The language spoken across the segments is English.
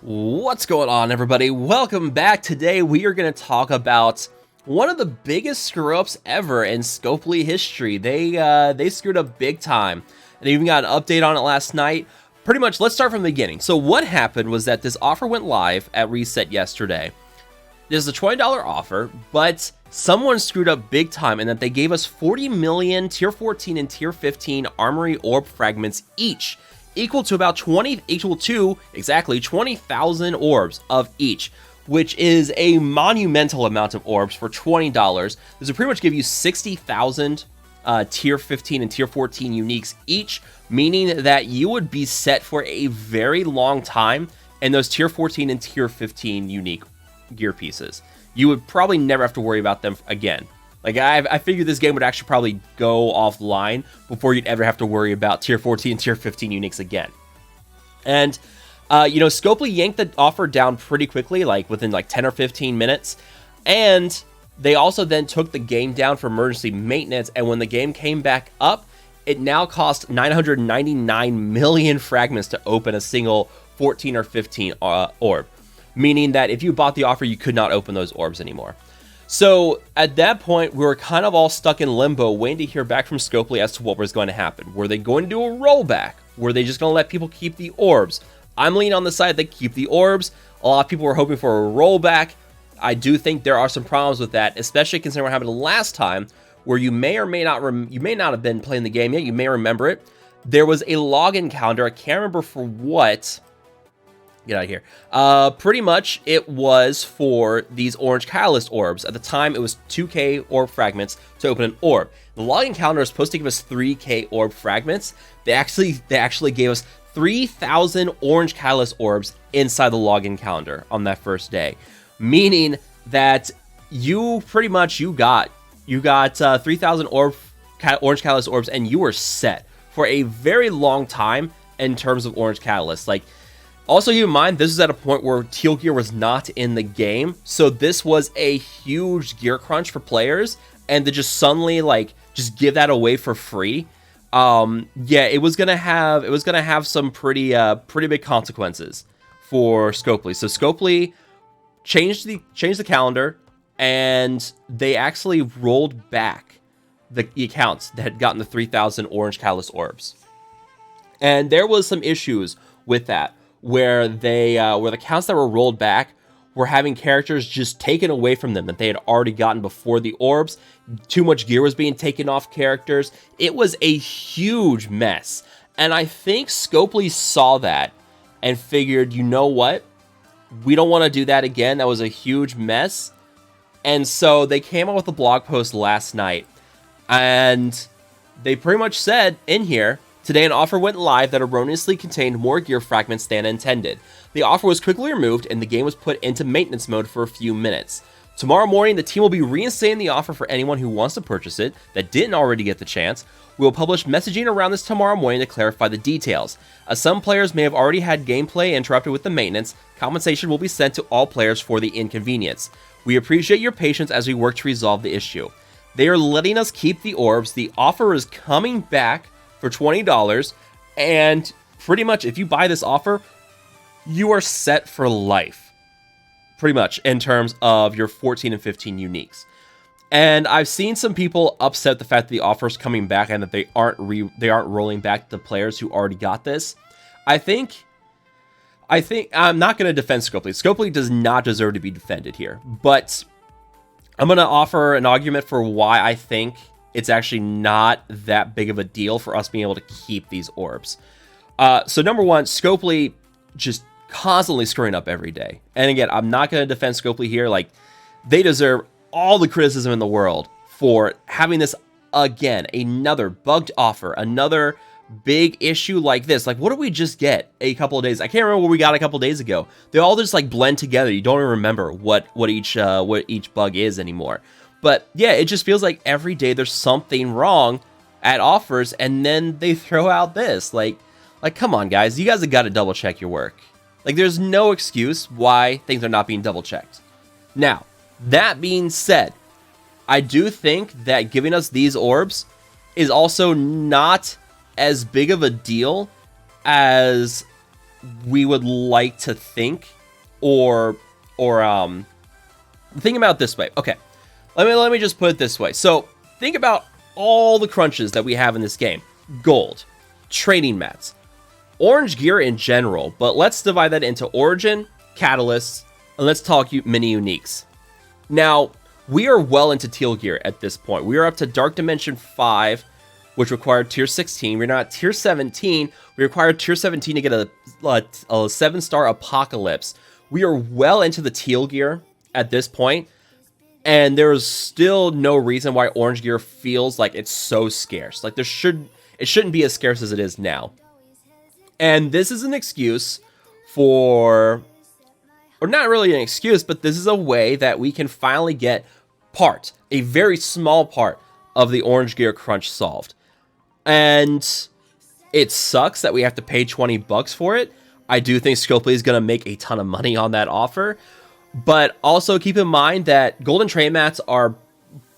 What's going on, everybody? Welcome back. Today we are going to talk about one of the biggest screw-ups ever in Scopely history. They screwed up big time. And they even got an update on it last night. Pretty much, let's start from the beginning. So what happened was that this offer went live at reset yesterday. This is a $20 offer, but someone screwed up big time in that they gave us 40 million Tier 14 and Tier 15 Armory Orb fragments each, equal to exactly 20,000 orbs of each, which is a monumental amount of orbs for $20. This would pretty much give you 60,000 Tier 15 and Tier 14 uniques each, meaning that you would be set for a very long time in those Tier 14 and Tier 15 unique gear pieces. You would probably never have to worry about them again. Like, I figured this game would actually probably go offline before you'd ever have to worry about Tier 14 and Tier 15 uniques again. And, Scopely yanked the offer down pretty quickly, like within like 10 or 15 minutes. And they also then took the game down for emergency maintenance. And when the game came back up, it now cost 999 million fragments to open a single 14 or 15 orb. Meaning that if you bought the offer, you could not open those orbs anymore. So at that point, we were kind of all stuck in limbo, waiting to hear back from Scopely as to what was going to happen. Were they going to do a rollback? Were they just going to let people keep the orbs? I'm leaning on the side that keep the orbs. A lot of people were hoping for a rollback. I do think there are some problems with that, especially considering what happened last time, where you may or may not have been playing the game yet. You may remember it. There was a login calendar. I can't remember for what. Get out of here. Pretty much it was for these orange catalyst orbs. At the time, it was 2k orb fragments to open an orb. The login calendar is supposed to give us 3k orb fragments. They actually gave us 3,000 orange catalyst orbs inside the login calendar on that first day, meaning that you got 3,000 orange catalyst orbs, and you were set for a very long time in terms of orange catalyst. Like, also, keep in mind, this is at a point where teal gear was not in the game, so this was a huge gear crunch for players, and to just suddenly, just give that away for free, it was gonna have some pretty big consequences for Scopely. So Scopely changed the calendar, and they actually rolled back the accounts that had gotten the 3,000 orange catalyst orbs, and there was some issues with that, where the accounts that were rolled back were having characters just taken away from them that they had already gotten before the orbs. Too much gear was being taken off characters. It was a huge mess. And I think Scopely saw that and figured, you know what? We don't want to do that again. That was a huge mess. And so they came out with a blog post last night. And they pretty much said in here, today, an offer went live that erroneously contained more gear fragments than intended. The offer was quickly removed, and the game was put into maintenance mode for a few minutes. Tomorrow morning, the team will be reinstating the offer for anyone who wants to purchase it that didn't already get the chance. We will publish messaging around this tomorrow morning to clarify the details. As some players may have already had gameplay interrupted with the maintenance, compensation will be sent to all players for the inconvenience. We appreciate your patience as we work to resolve the issue. They are letting us keep the orbs. The offer is coming back for $20, and pretty much if you buy this offer, you are set for life, pretty much, in terms of your 14 and 15 uniques. And I've seen some people upset at the fact that the offer is coming back and that they aren't rolling back the players who already got this. I think I'm not going to defend Scopely. Scopely does not deserve to be defended here, but I'm going to offer an argument for why I think it's actually not that big of a deal for us being able to keep these orbs. So number one, Scopely just constantly screwing up every day. And again, I'm not going to defend Scopely here. Like, they deserve all the criticism in the world for having this, again, another bugged offer, another big issue like this. Like, what did we just get a couple of days? I can't remember what we got a couple of days ago. They all just blend together. You don't even remember what each bug is anymore. But yeah, it just feels like every day there's something wrong at offers, and then they throw out this. Like, come on, guys. You guys have got to double check your work. Like, there's no excuse why things are not being double checked. Now, that being said, I do think that giving us these orbs is also not as big of a deal as we would like to think, or think about it this way. Okay, let me just put it this way. So think about all the crunches that we have in this game: gold, training mats, orange gear in general. But let's divide that into origin, catalysts, and let's talk mini uniques. Now, we are well into teal gear at this point. We are up to Dark Dimension 5, which required tier 16. We're not tier 17. We required tier 17 to get a 7-star Apocalypse. We are well into the teal gear at this point, and there's still no reason why orange gear feels like it's so scarce. Like it shouldn't be as scarce as it is now. And this is an excuse for, or not really an excuse, but this is a way that we can finally get a very small part of the orange gear crunch solved. And it sucks that we have to pay $20 for it. I do think Scopely is going to make a ton of money on that offer. But also keep in mind that golden train mats are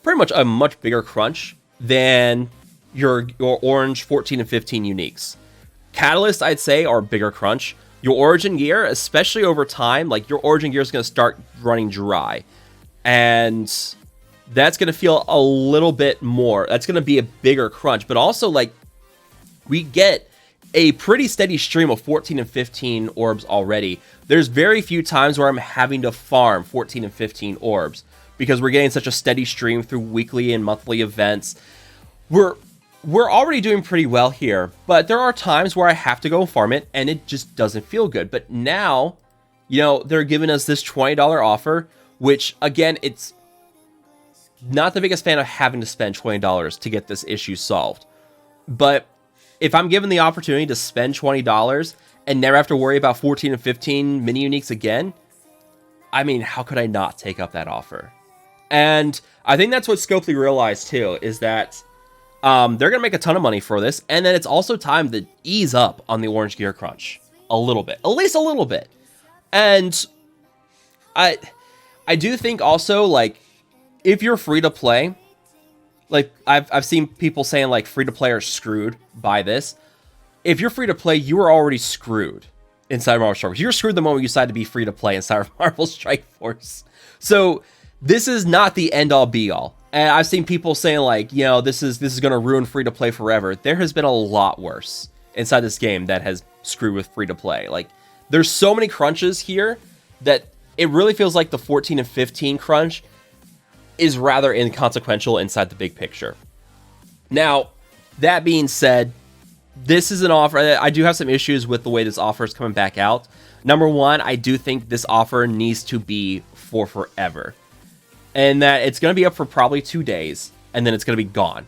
pretty much a much bigger crunch than your orange 14 and 15 uniques. Catalyst, I'd say, are a bigger crunch. Your origin gear, especially over time, like your origin gear is going to start running dry. And that's going to feel a little bit more. That's going to be a bigger crunch. But also, like, we get a pretty steady stream of 14 and 15 orbs already. There's very few times where I'm having to farm 14 and 15 orbs because we're getting such a steady stream through weekly and monthly events. We're already doing pretty well here, but there are times where I have to go farm it and it just doesn't feel good. But now, you know, they're giving us this $20 offer, which again, it's not the biggest fan of having to spend $20 to get this issue solved. But if I'm given the opportunity to spend $20 and never have to worry about 14 and 15 mini uniques again, I mean, how could I not take up that offer? And I think that's what Scopely realized too, is that they're going to make a ton of money for this. And then it's also time to ease up on the orange gear crunch a little bit, at least a little bit. And I do think also, like, if you're free to play, like I've seen people saying like free to play are screwed by this. If you're free to play, you are already screwed inside Marvel Strike Force. You're screwed the moment you decide to be free to play inside Marvel Strike Force. So this is not the end all be all. And I've seen people saying like, you know, this is going to ruin free to play forever. There has been a lot worse inside this game that has screwed with free to play. Like, there's so many crunches here that it really feels like the 14 and 15 crunch is rather inconsequential inside the big picture. Now, that being said, this is an offer. I do have some issues with the way this offer is coming back out. Number one, I do think this offer needs to be for forever. And that it's going to be up for probably 2 days, and then it's going to be gone.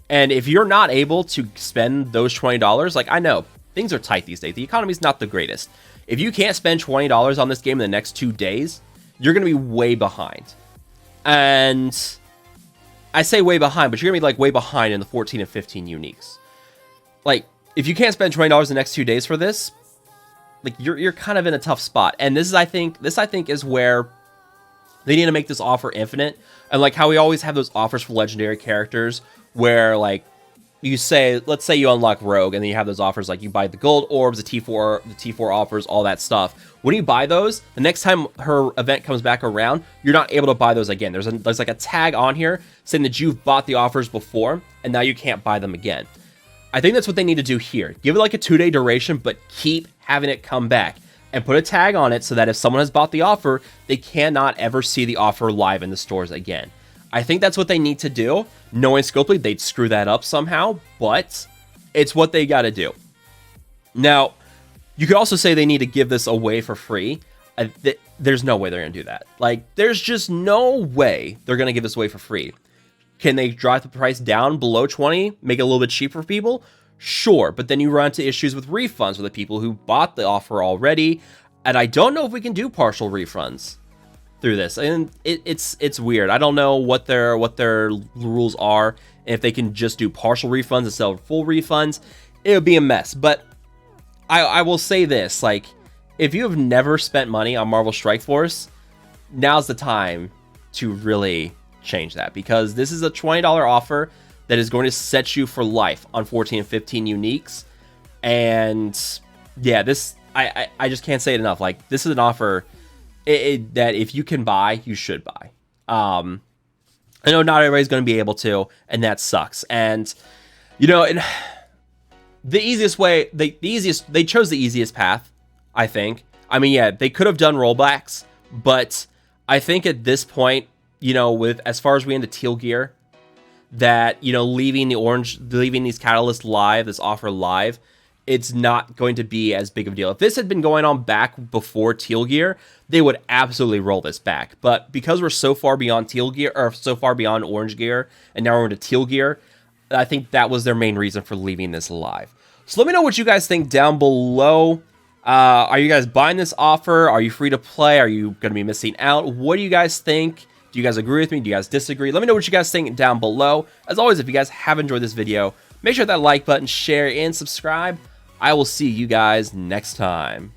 And if you're not able to spend those $20, like, I know things are tight these days. The economy's not the greatest. If you can't spend $20 on this game in the next 2 days, you're going to be way behind. And I say way behind, but you're going to be like way behind in the 14 and 15 uniques. Like, if you can't spend $20 the next 2 days for this, like, you're kind of in a tough spot. And this is, I think is where they need to make this offer infinite. And like how we always have those offers for legendary characters where, like, you say, let's say you unlock Rogue, and then you have those offers like you buy the gold orbs, the T4 offers, all that stuff. When you buy those, the next time her event comes back around, you're not able to buy those again. There's like a tag on here saying that you've bought the offers before, and now you can't buy them again. I think that's what they need to do here. Give it like a 2-day duration, but keep having it come back. And put a tag on it so that if someone has bought the offer, they cannot ever see the offer live in the stores again. I think that's what they need to do. Knowing Scopely, they'd screw that up somehow, but it's what they got to do. Now, you could also say they need to give this away for free. There's no way they're going to do that. Like, there's just no way they're going to give this away for free. Can they drive the price down below 20, make it a little bit cheaper for people? Sure, but then you run into issues with refunds with the people who bought the offer already, and I don't know if we can do partial refunds through this, and it's weird. I don't know what their rules are, and if they can just do partial refunds instead of full refunds. It would be a mess. But I will say this, like, if you have never spent money on Marvel Strike Force, now's the time to really change that, because this is a $20 offer that is going to set you for life on 14 and 15 uniques. And yeah, this I just can't say it enough. Like, this is an offer that if you can buy, you should buy. I know not everybody's going to be able to, and that sucks. And, you know, the easiest way, they chose the easiest path, I think. I mean, yeah, they could have done rollbacks, but I think at this point, you know, with as far as we into teal gear, that, you know, leaving these catalysts live, this offer live, it's not going to be as big of a deal. If this had been going on back before teal gear, they would absolutely roll this back. But because we're so far beyond teal gear, or so far beyond orange gear, and now we're into teal gear, I think that was their main reason for leaving this live. So let me know what you guys think down below. Are you guys buying this offer? Are you free to play? Are you going to be missing out? What do you guys think? Do you guys agree with me? Do you guys disagree? Let me know what you guys think down below. As always, if you guys have enjoyed this video, make sure that like button, share, and subscribe. I will see you guys next time.